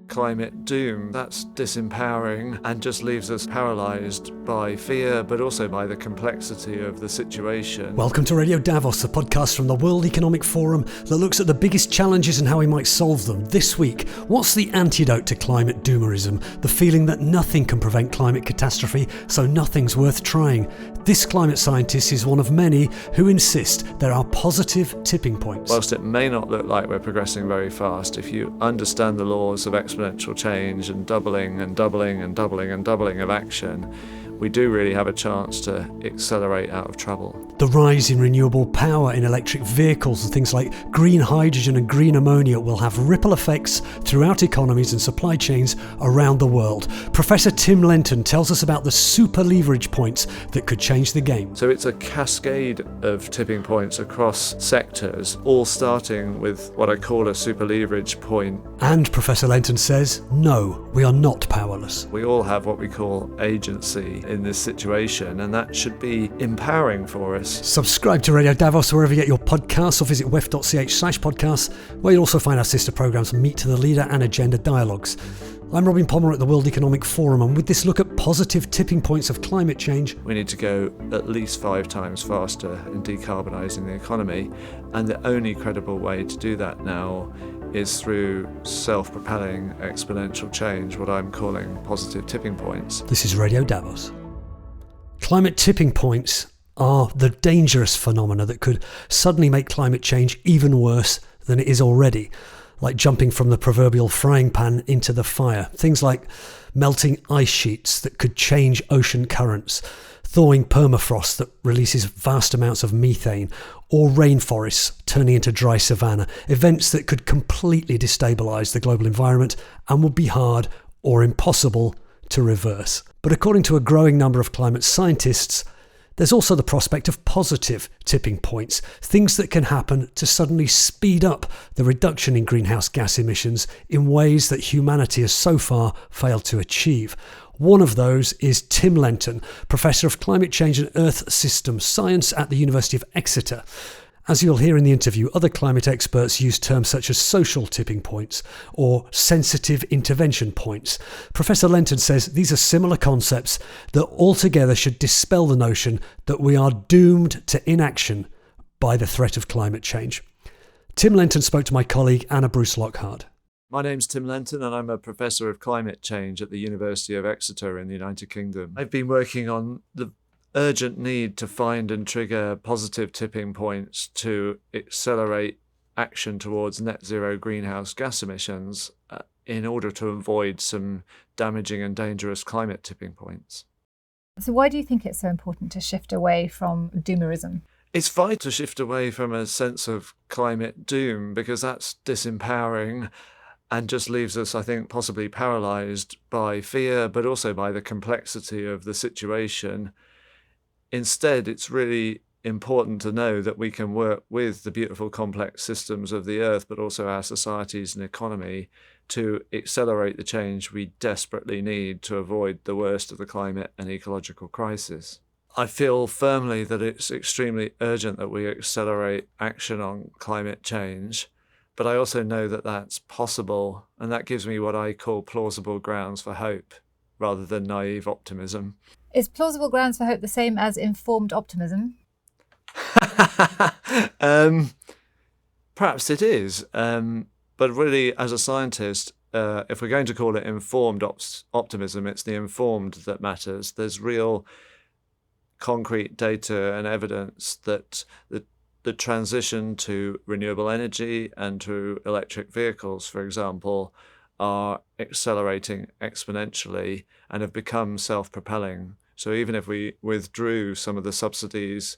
climate doom. That's disempowering and just leaves us paralysed by fear, but also by the complexity of the situation. Welcome to Radio Davos, a podcast from the World Economic Forum that looks at the biggest challenges and how we might solve them. This week, what's the antidote to climate doomerism? The feeling that nothing can prevent climate catastrophe, so nothing's worth trying. This climate scientist is one of many who insist there are positive tipping points. Whilst it may not look like we're progressing very fast, if you understand the laws of exponential change and doubling and doubling and doubling and doubling of action, we do really have a chance to accelerate out of trouble. The rise in renewable power in electric vehicles and things like green hydrogen and green ammonia will have ripple effects throughout economies and supply chains around the world. Professor Tim Lenton tells us about the super leverage points that could change the game. So it's a cascade of tipping points across sectors, all starting with what I call a super leverage point. And Professor Lenton says, no, we are not powerless. We all have what we call agency in this situation, and that should be empowering for us. Subscribe to Radio Davos wherever you get your podcasts, or visit wef.ch/podcasts, where you'll also find our sister programmes Meet the Leader and Agenda Dialogues. I'm Robin Palmer at the World Economic Forum, and with this look at positive tipping points of climate change, we need to go at least 5 times faster in decarbonising the economy, and the only credible way to do that now is through self-propelling exponential change, what I'm calling positive tipping points. This is Radio Davos. Climate tipping points are the dangerous phenomena that could suddenly make climate change even worse than it is already, like jumping from the proverbial frying pan into the fire. Things like melting ice sheets that could change ocean currents, thawing permafrost that releases vast amounts of methane, or rainforests turning into dry savannah, events that could completely destabilise the global environment and would be hard or impossible to reverse. But according to a growing number of climate scientists, there's also the prospect of positive tipping points, things that can happen to suddenly speed up the reduction in greenhouse gas emissions in ways that humanity has so far failed to achieve. One of those is Tim Lenton, Professor of Climate Change and Earth System Science at the University of Exeter. As you'll hear in the interview, other climate experts use terms such as social tipping points or sensitive intervention points. Professor Lenton says these are similar concepts that altogether should dispel the notion that we are doomed to inaction by the threat of climate change. Tim Lenton spoke to my colleague Anna Bruce Lockhart. My name's Tim Lenton and I'm a Professor of Climate Change at the University of Exeter in the United Kingdom. I've been working on the urgent need to find and trigger positive tipping points to accelerate action towards net zero greenhouse gas emissions in order to avoid some damaging and dangerous climate tipping points. So why do you think it's so important to shift away from doomerism? It's vital to shift away from a sense of climate doom because that's disempowering and just leaves us, I think, possibly paralysed by fear, but also by the complexity of the situation. Instead, it's really important to know that we can work with the beautiful complex systems of the earth, but also our societies and economy to accelerate the change we desperately need to avoid the worst of the climate and ecological crisis. I feel firmly that it's extremely urgent that we accelerate action on climate change, but I also know that that's possible, and that gives me what I call plausible grounds for hope, rather than naive optimism. Is plausible grounds for hope the same as informed optimism? Perhaps it is. But really, as a scientist, if we're going to call it informed optimism, it's the informed that matters. There's real concrete data and evidence that the transition to renewable energy and to electric vehicles, for example, are accelerating exponentially and have become self-propelling. So even if we withdrew some of the subsidies,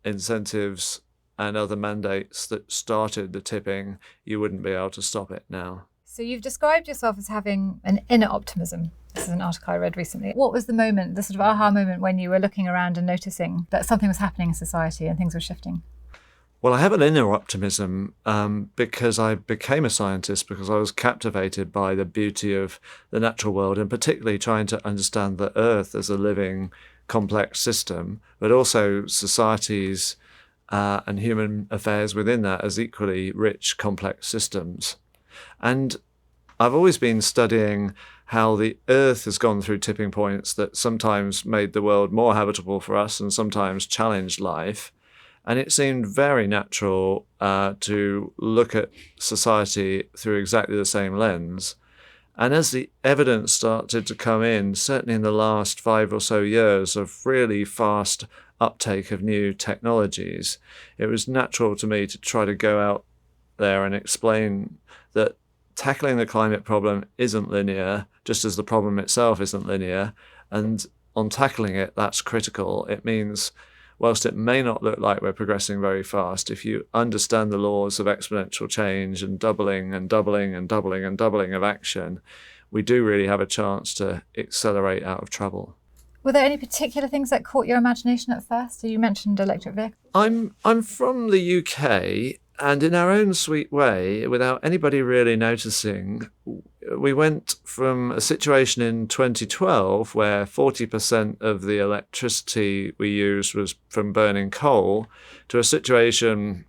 incentives, and other mandates that started the tipping, you wouldn't be able to stop it now. So you've described yourself as having an inner optimism. This is an article I read recently. What was the moment, the sort of aha moment when you were looking around and noticing that something was happening in society and things were shifting? Well, I have an inner optimism because I became a scientist because I was captivated by the beauty of the natural world, and particularly trying to understand the Earth as a living, complex system, but also societies and human affairs within that as equally rich, complex systems. And I've always been studying how the Earth has gone through tipping points that sometimes made the world more habitable for us and sometimes challenged life. And it seemed very natural to look at society through exactly the same lens. And as the evidence started to come in, certainly in the last 5 or so years of really fast uptake of new technologies, it was natural to me to try to go out there and explain that tackling the climate problem isn't linear, just as the problem itself isn't linear. And on tackling it, that's critical. It means, whilst it may not look like we're progressing very fast, if you understand the laws of exponential change and doubling and doubling and doubling and doubling of action, we do really have a chance to accelerate out of trouble. Were there any particular things that caught your imagination at first? You mentioned electric vehicles. I'm from the UK, and in our own sweet way, without anybody really noticing, we went from a situation in 2012 where 40% of the electricity we used was from burning coal to a situation,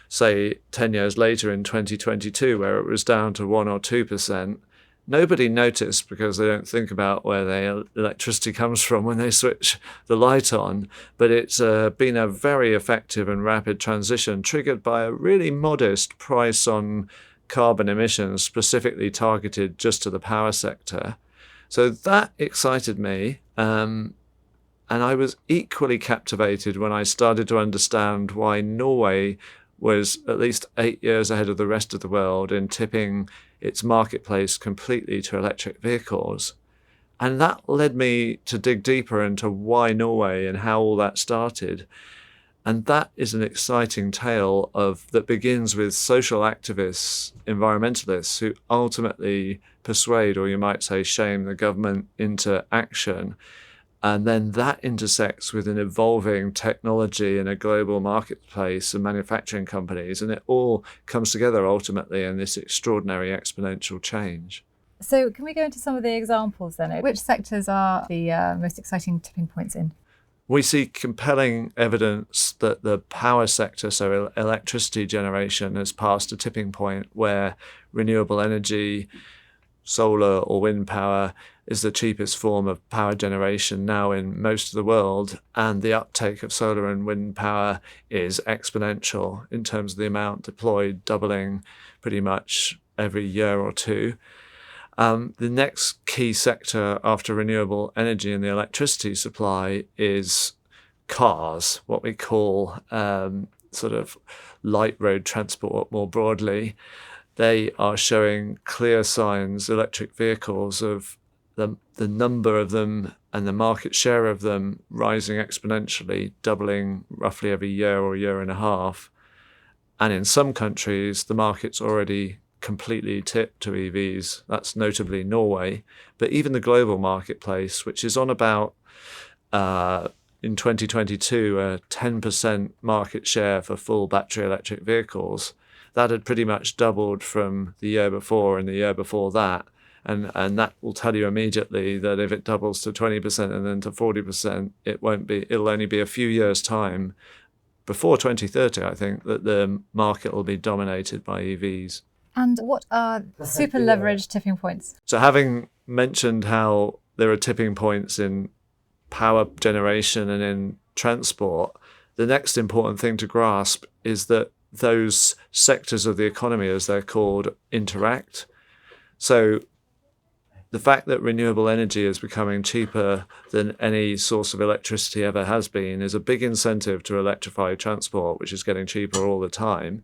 say, 10 years later in 2022 where it was down to 1 or 2%. Nobody noticed because they don't think about where the electricity comes from when they switch the light on. But it's been a very effective and rapid transition triggered by a really modest price on carbon emissions, specifically targeted just to the power sector. So that excited me. And I was equally captivated when I started to understand why Norway was at least 8 years ahead of the rest of the world in tipping its marketplace completely to electric vehicles. And that led me to dig deeper into why Norway and how all that started. And that is an exciting tale that begins with social activists, environmentalists, who ultimately persuade, or you might say shame, the government into action. And then that intersects with an evolving technology in a global marketplace and manufacturing companies. And it all comes together ultimately in this extraordinary exponential change. So can we go into some of the examples then? Which sectors are the most exciting tipping points in? We see compelling evidence that the power sector, so electricity generation, has passed a tipping point where renewable energy, solar or wind power, is the cheapest form of power generation now in most of the world, and the uptake of solar and wind power is exponential in terms of the amount deployed, doubling pretty much every year or two. The next key sector after renewable energy and the electricity supply is cars, what we call sort of light road transport more broadly. They are showing clear signs, electric vehicles, of the number of them and the market share of them rising exponentially, doubling roughly every year or year and a half. And in some countries, the market's already completely tipped to EVs. That's notably Norway. But even the global marketplace, which is on about, in 2022, a 10% market share for full battery electric vehicles, that had pretty much doubled from the year before and the year before that. And that will tell you immediately that if it doubles to 20% and then to 40%, it'll only be a few years' time, before 2030, I think, that the market will be dominated by EVs. And what are super leveraged tipping points? So having mentioned how there are tipping points in power generation and in transport, the next important thing to grasp is that those sectors of the economy, as they're called, interact. So the fact that renewable energy is becoming cheaper than any source of electricity ever has been is a big incentive to electrify transport, which is getting cheaper all the time.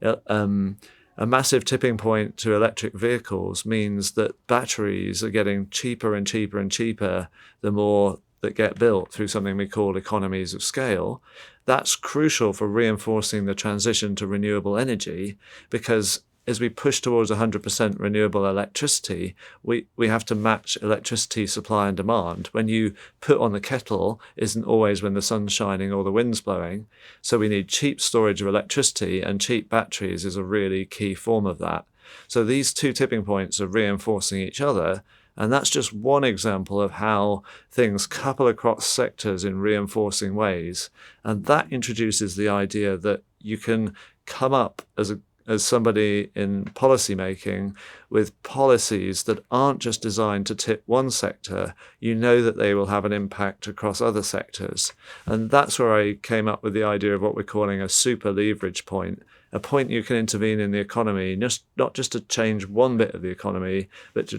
A massive tipping point to electric vehicles means that batteries are getting cheaper and cheaper and cheaper the more that get built through something we call economies of scale. That's crucial for reinforcing the transition to renewable energy, because as we push towards 100% renewable electricity, we have to match electricity supply and demand. When you put on the kettle isn't always when the sun's shining or the wind's blowing. So we need cheap storage of electricity, and cheap batteries is a really key form of that. So these two tipping points are reinforcing each other. And that's just one example of how things couple across sectors in reinforcing ways. And that introduces the idea that you can come up as as somebody in policy making with policies that aren't just designed to tip one sector, you know that they will have an impact across other sectors. And that's where I came up with the idea of what we're calling a super leverage point, a point you can intervene in the economy, not just to change one bit of the economy, but to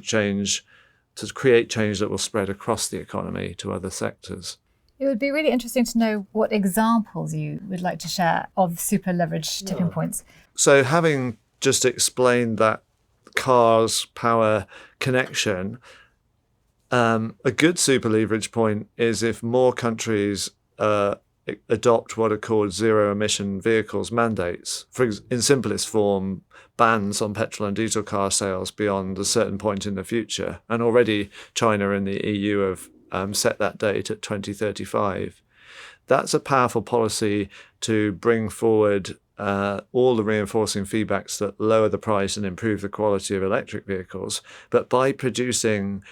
create change that will spread across the economy to other sectors. It would be really interesting to know what examples you would like to share of super leverage tipping points. So having just explained that cars power connection, a good super leverage point is if more countries adopt what are called zero emission vehicles mandates. In simplest form, bans on petrol and diesel car sales beyond a certain point in the future. And already China and the EU have set that date at 2035. That's a powerful policy to bring forward all the reinforcing feedbacks that lower the price and improve the quality of electric vehicles. But by producing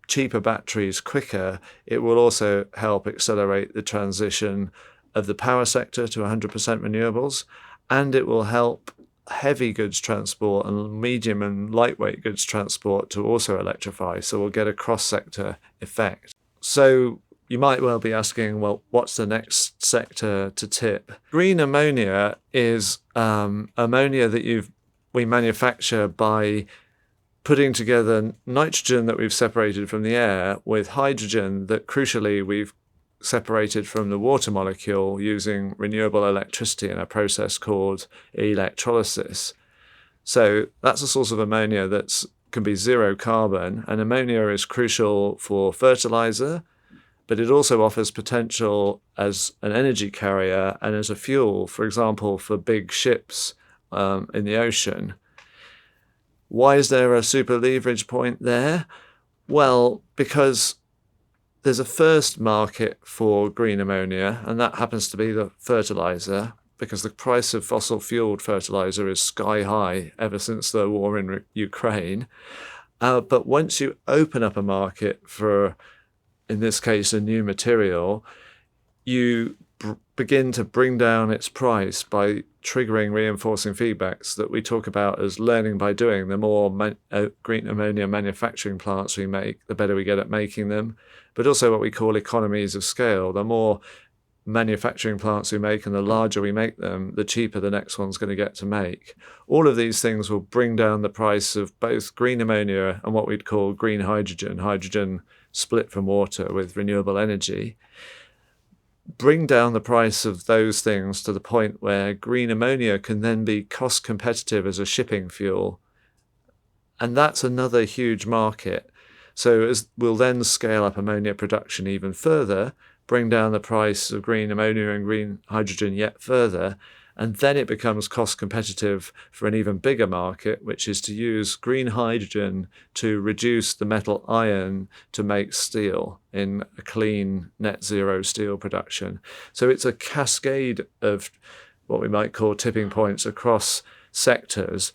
cheaper batteries quicker, it will also help accelerate the transition of the power sector to 100% renewables, and it will help heavy goods transport and medium and lightweight goods transport to also electrify. So we'll get a cross-sector effect. So you might well be asking, well, what's the next sector to tip? Green ammonia is ammonia that we manufacture by putting together nitrogen that we've separated from the air with hydrogen that crucially we've separated from the water molecule using renewable electricity in a process called electrolysis. So that's a source of ammonia that can be zero carbon, and ammonia is crucial for fertilizer, but it also offers potential as an energy carrier and as a fuel, for example, for big ships in the ocean. Why is there a super leverage point there? Well, because there's a first market for green ammonia, and that happens to be the fertilizer, because the price of fossil-fueled fertilizer is sky high ever since the war in Ukraine. But once you open up a market for, in this case, a new material, you begin to bring down its price by triggering reinforcing feedbacks that we talk about as learning by doing. The more green ammonia manufacturing plants we make, the better we get at making them, but also what we call economies of scale. The more manufacturing plants we make and the larger we make them, the cheaper the next one's going to get to make. All of these things will bring down the price of both green ammonia and what we'd call green hydrogen split from water with renewable energy. Bring down the price of those things to the point where green ammonia can then be cost competitive as a shipping fuel. And that's another huge market. So as we'll then scale up ammonia production even further, bring down the price of green ammonia and green hydrogen yet further, and then it becomes cost competitive for an even bigger market, which is to use green hydrogen to reduce the metal iron to make steel in a clean net zero steel production. So it's a cascade of what we might call tipping points across sectors,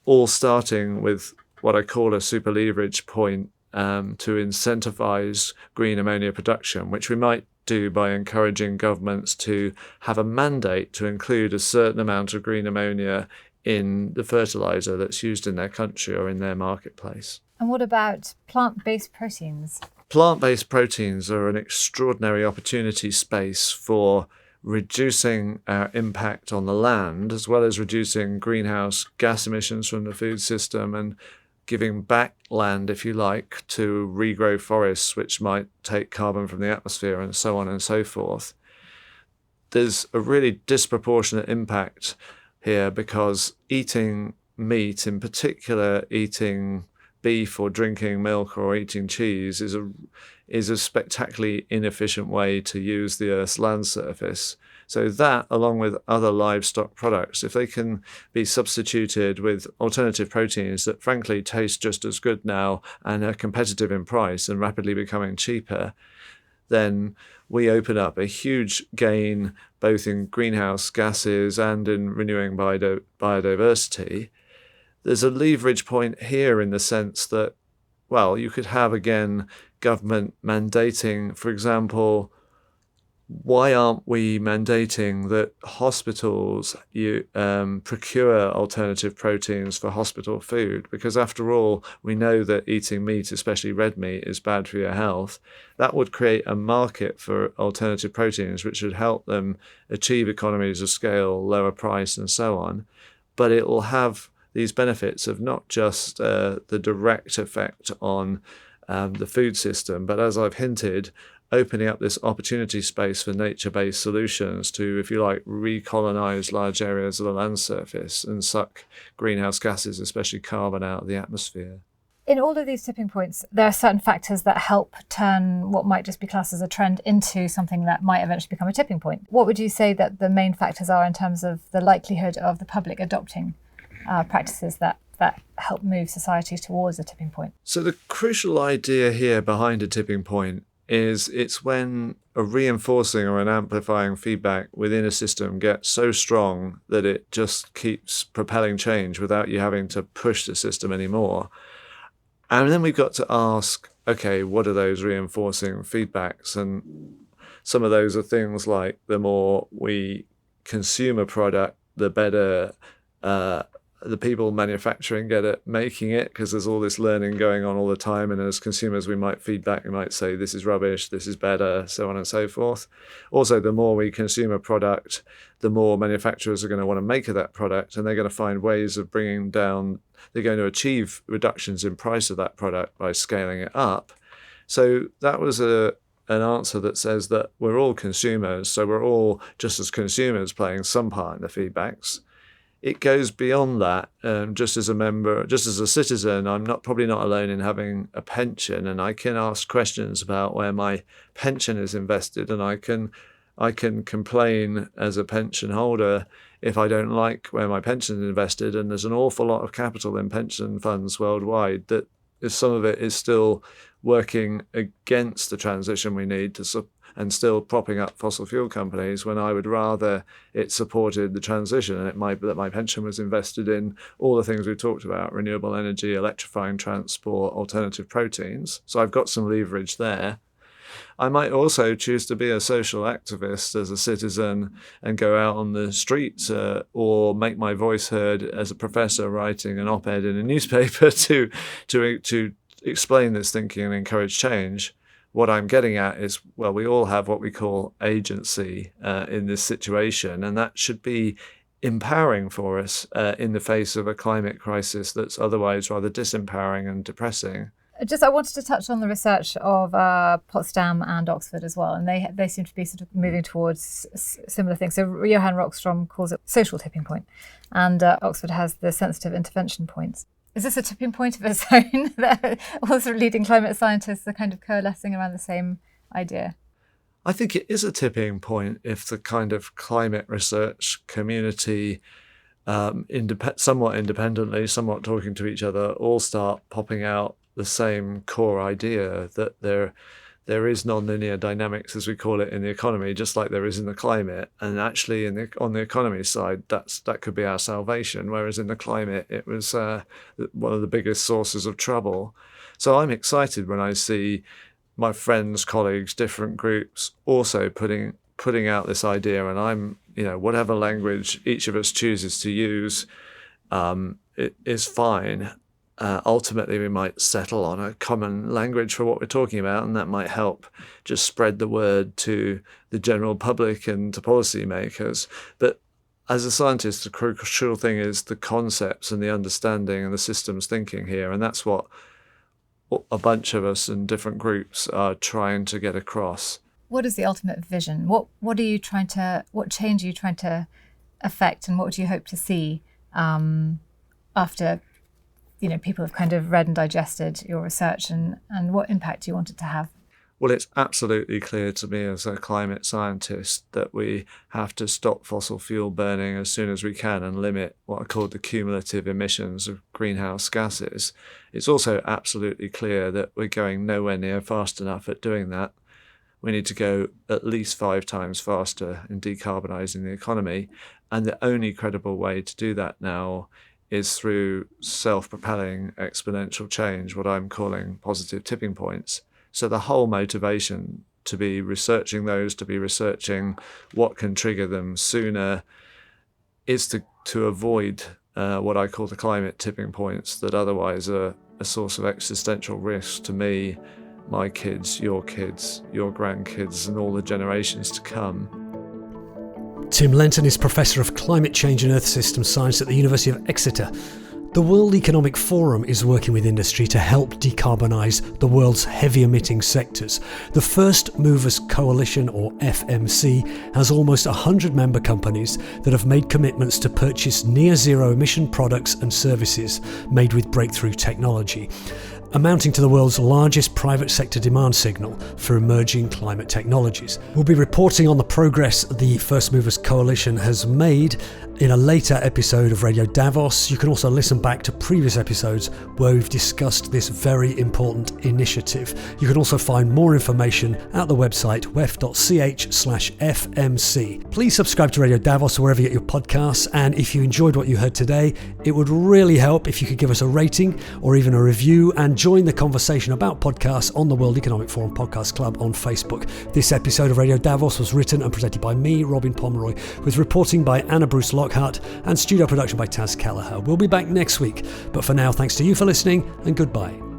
all starting with what I call a super leverage point to incentivize green ammonia production, which we might do by encouraging governments to have a mandate to include a certain amount of green ammonia in the fertilizer that's used in their country or in their marketplace. And what about plant-based proteins? Plant-based proteins are an extraordinary opportunity space for reducing our impact on the land, as well as reducing greenhouse gas emissions from the food system and giving back land, if you like, to regrow forests, which might take carbon from the atmosphere and so on and so forth. There's a really disproportionate impact here because eating meat, in particular eating beef or drinking milk or eating cheese, is a spectacularly inefficient way to use the Earth's land surface. So that, along with other livestock products, if they can be substituted with alternative proteins that frankly taste just as good now and are competitive in price and rapidly becoming cheaper, then we open up a huge gain both in greenhouse gases and in renewing biodiversity. There's a leverage point here in the sense that, well, you could have, again, government mandating, for example, why aren't we mandating that hospitals procure alternative proteins for hospital food? Because after all, we know that eating meat, especially red meat, is bad for your health. That would create a market for alternative proteins, which would help them achieve economies of scale, lower price, and so on. But it will have these benefits of not just the direct effect on the food system, but as I've hinted, opening up this opportunity space for nature-based solutions to, if you like, recolonize large areas of the land surface and suck greenhouse gases, especially carbon, out of the atmosphere. In all of these tipping points, there are certain factors that help turn what might just be classed as a trend into something that might eventually become a tipping point. What would you say that the main factors are in terms of the likelihood of the public adopting practices that help move society towards a tipping point? So the crucial idea here behind a tipping point is it's when a reinforcing or an amplifying feedback within a system gets so strong that it just keeps propelling change without you having to push the system anymore. And then we've got to ask, okay, what are those reinforcing feedbacks? And some of those are things like the more we consume a product, the better the people manufacturing get at making it, because there's all this learning going on all the time. And as consumers, we might feedback, we might say, this is rubbish, this is better, so on and so forth. Also, the more we consume a product, the more manufacturers are going to want to make of that product, and they're going to find ways of bringing down, they're going to achieve reductions in price of that product by scaling it up. So that was an answer that says that we're all consumers, so we're all, just as consumers, playing some part in the feedbacks. It goes beyond that. Just as a member, just as a citizen, I'm probably not alone in having a pension, and I can ask questions about where my pension is invested, and I can complain as a pension holder if I don't like where my pension is invested. And there's an awful lot of capital in pension funds worldwide that, if some of it is still working against the transition we need to and still propping up fossil fuel companies, when I would rather it supported the transition, and that my pension was invested in all the things we've talked about: renewable energy, electrifying transport, alternative proteins. So I've got some leverage there. I might also choose to be a social activist as a citizen and go out on the streets or make my voice heard as a professor writing an op-ed in a newspaper to explain this thinking and encourage change. What I'm getting at is, well, we all have what we call agency in this situation, and that should be empowering for us in the face of a climate crisis that's otherwise rather disempowering and depressing. I wanted to touch on the research of Potsdam and Oxford as well, and they seem to be sort of moving towards similar things. So Johan Rockstrom calls it social tipping point, and Oxford has the sensitive intervention points. Is this a tipping point of its own? That all sort of leading climate scientists are kind of coalescing around the same idea? I think it is a tipping point if the kind of climate research community, somewhat independently, somewhat talking to each other, all start popping out the same core idea that there is non-linear dynamics, as we call it, in the economy, just like there is in the climate. And actually, on the economy side, that could be our salvation, whereas in the climate, it was one of the biggest sources of trouble. So I'm excited when I see my friends, colleagues, different groups also putting out this idea, and I'm, whatever language each of us chooses to use, it is fine. Ultimately, we might settle on a common language for what we're talking about, and that might help just spread the word to the general public and to policymakers. But as a scientist, the crucial thing is the concepts and the understanding and the systems thinking here, and that's what a bunch of us in different groups are trying to get across. What is the ultimate vision? What change are you trying to affect, and what would you hope to see after people have kind of read and digested your research, and what impact do you want it to have? Well, it's absolutely clear to me as a climate scientist that we have to stop fossil fuel burning as soon as we can and limit what are called the cumulative emissions of greenhouse gases. It's also absolutely clear that we're going nowhere near fast enough at doing that. We need to go at least 5 times faster in decarbonising the economy, and the only credible way to do that now is through self-propelling exponential change, what I'm calling positive tipping points. So the whole motivation to be researching those, to be researching what can trigger them sooner, is to avoid what I call the climate tipping points that otherwise are a source of existential risk to me, my kids, your grandkids, and all the generations to come. Tim Lenton is Professor of Climate Change and Earth System Science at the University of Exeter. The World Economic Forum is working with industry to help decarbonise the world's heavy emitting sectors. The First Movers Coalition, or FMC, has almost 100 member companies that have made commitments to purchase near zero emission products and services made with breakthrough technology, amounting to the world's largest private sector demand signal for emerging climate technologies. We'll be reporting on the progress the First Movers Coalition has made in a later episode of Radio Davos. You can also listen back to previous episodes where we've discussed this very important initiative. You can also find more information at the website wef.ch/FMC. Please subscribe to Radio Davos wherever you get your podcasts, and if you enjoyed what you heard today, it would really help if you could give us a rating or even a review and join the conversation about podcasts on the World Economic Forum Podcast Club on Facebook. This episode of Radio Davos was written and presented by me, Robin Pomeroy, with reporting by Anna Bruce Lockhart and studio production by Taz Callagher. We'll be back next week, but for now, thanks to you for listening and goodbye.